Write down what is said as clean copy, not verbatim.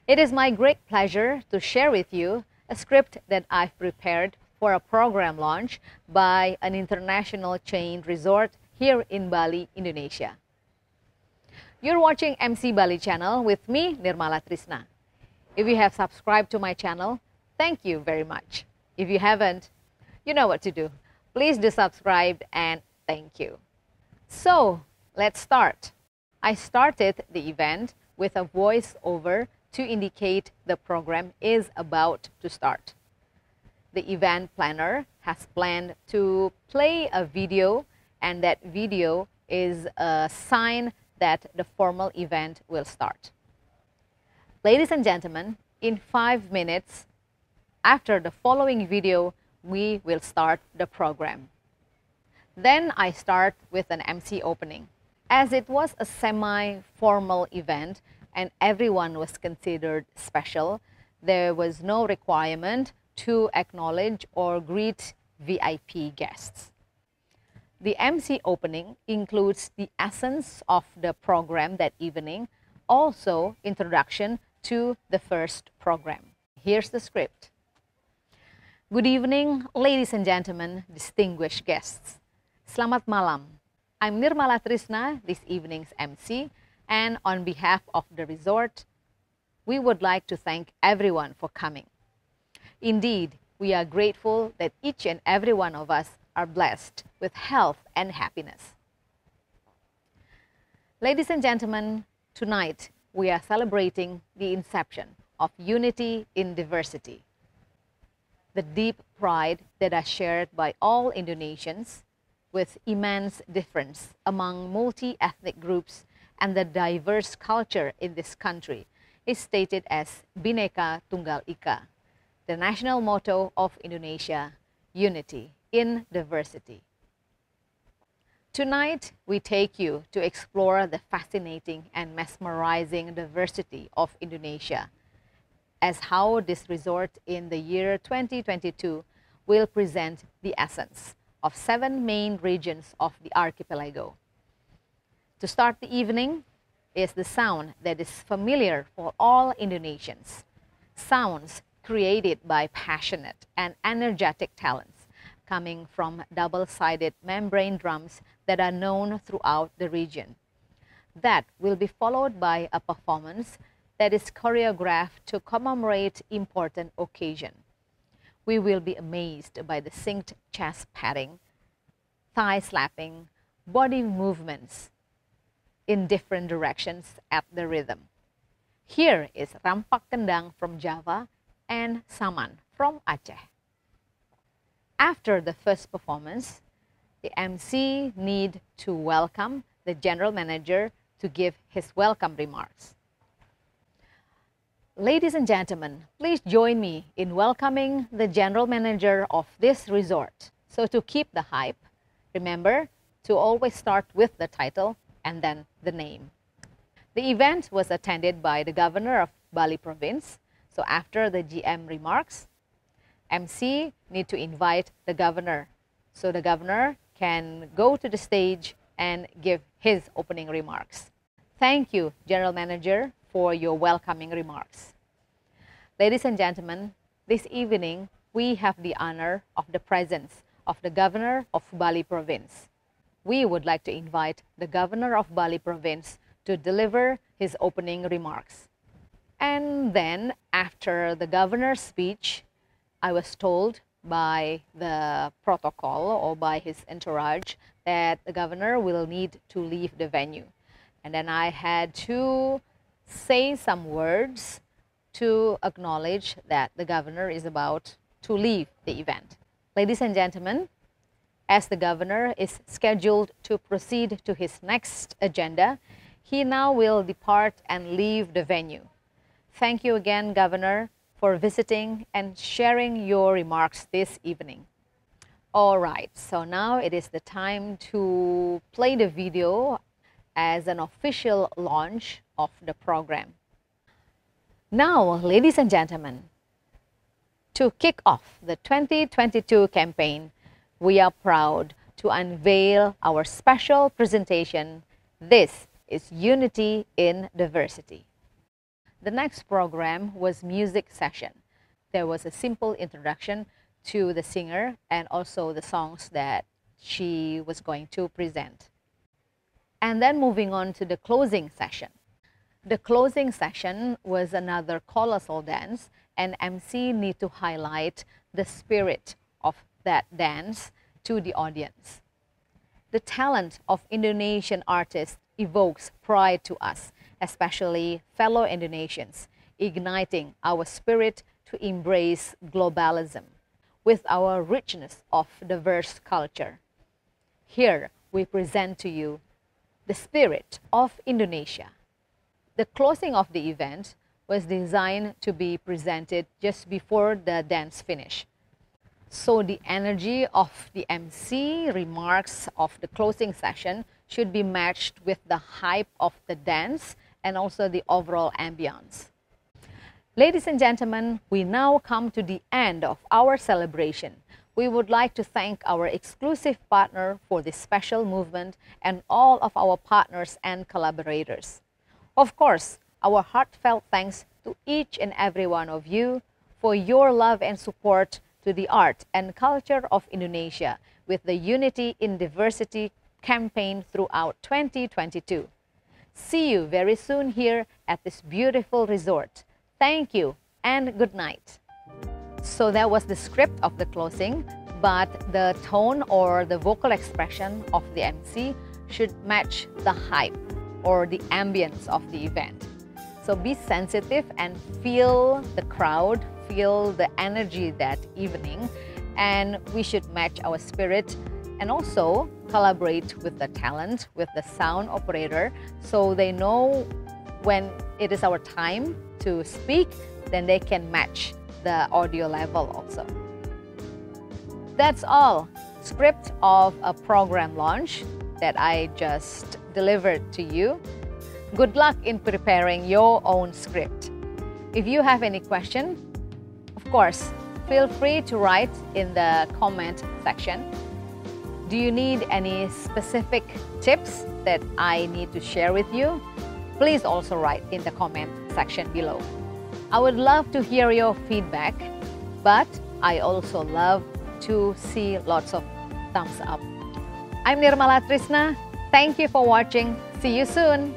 It is my great pleasure to share with you a script that I've prepared for a program launch by an international chain resort here in Bali, Indonesia. You're watching MC Bali channel with me, Nirmala Trisna. If you have subscribed to my channel, thank you very much. If you haven't, you know what to do. Please do subscribe and thank you. So, let's start. I started the event with a voiceover to indicate the program is about to start. The event planner has planned to play a video, and that video is a sign that the formal event will start. Ladies and gentlemen, in 5 minutes after the following video, we will start the program. Then I start with an MC opening. As it was a semi-formal event and everyone was considered special, there was no requirement to acknowledge or greet VIP guests. The MC opening includes the essence of the program that evening, also introduction to the first program. Here's the script. Good evening, ladies and gentlemen, distinguished guests. Selamat malam. I'm Nirmala Trisna, this evening's MC, and on behalf of the resort, we would like to thank everyone for coming. Indeed, we are grateful that each and every one of us are blessed with health and happiness. Ladies and gentlemen, tonight we are celebrating the inception of unity in diversity. The deep pride that is shared by all Indonesians with immense difference among multi-ethnic groups and the diverse culture in this country is stated as Bhinneka Tunggal Ika, the national motto of Indonesia, unity in diversity. Tonight, we take you to explore the fascinating and mesmerizing diversity of Indonesia, as how this resort in the year 2022 will present the essence of 7 main regions of the archipelago. To start the evening is the sound that is familiar for all Indonesians, sounds created by passionate and energetic talents coming from double-sided membrane drums that are known throughout the region. That will be followed by a performance that is choreographed to commemorate important occasion. We will be amazed by the synced chest patting, thigh slapping, body movements in different directions at the rhythm. Here is Rampak Kendang from Java and Saman from Aceh. After the first performance, the MC need to welcome the general manager to give his welcome remarks. Ladies and gentlemen, please join me in welcoming the general manager of this resort. So to keep the hype, remember to always start with the title and then the name. The event was attended by the governor of Bali province. So after the GM remarks, MC need to invite the governor. So the governor can go to the stage and give his opening remarks. Thank you, General Manager, for your welcoming remarks. Ladies and gentlemen, this evening we have the honor of the presence of the Governor of Bali Province. We would like to invite the Governor of Bali Province to deliver his opening remarks. And then after the Governor's speech, I was told by the protocol or by his entourage that the Governor will need to leave the venue. And then I had to say some words to acknowledge that the Governor is about to leave the event. Ladies and gentlemen, as the Governor is scheduled to proceed to his next agenda, he now will depart and leave the venue. Thank you again, Governor, for visiting and sharing your remarks this evening. All right, so now it is the time to play the video as an official launch of the program. Now, ladies and gentlemen, to kick off the 2022 campaign, we are proud to unveil our special presentation. This is Unity in Diversity. The next program was music session. There was a simple introduction to the singer and also the songs that she was going to present. And then moving on to the closing session. The closing session was another colossal dance, and MC need to highlight the spirit of that dance to the audience. The talent of Indonesian artists evokes pride to us, especially fellow Indonesians, igniting our spirit to embrace globalism with our richness of diverse culture. Here we present to you the spirit of Indonesia. The closing of the event was designed to be presented just before the dance finish. So the energy of the MC remarks of the closing session should be matched with the hype of the dance and also the overall ambience. Ladies and gentlemen, we now come to the end of our celebration. We would like to thank our exclusive partner for this special movement and all of our partners and collaborators. Of course, our heartfelt thanks to each and every one of you for your love and support to the art and culture of Indonesia with the Unity in Diversity campaign throughout 2022. See you very soon here at this beautiful resort. Thank you and good night. So that was the script of the closing, but the tone or the vocal expression of the MC should match the hype or the ambience of the event. So be sensitive and feel the crowd, feel the energy that evening, and we should match our spirit and also collaborate with the talent, with the sound operator, so they know when it is our time to speak, then they can match the audio level also. That's all. Script of a program launch that I just delivered to you. Good luck in preparing your own script. If you have any question, of course, feel free to write in the comment section. Do you need any specific tips that I need to share with you? Please also write in the comment section below. I would love to hear your feedback, but I also love to see lots of thumbs up. I'm Nirmala Trisna. Thank you for watching. See you soon.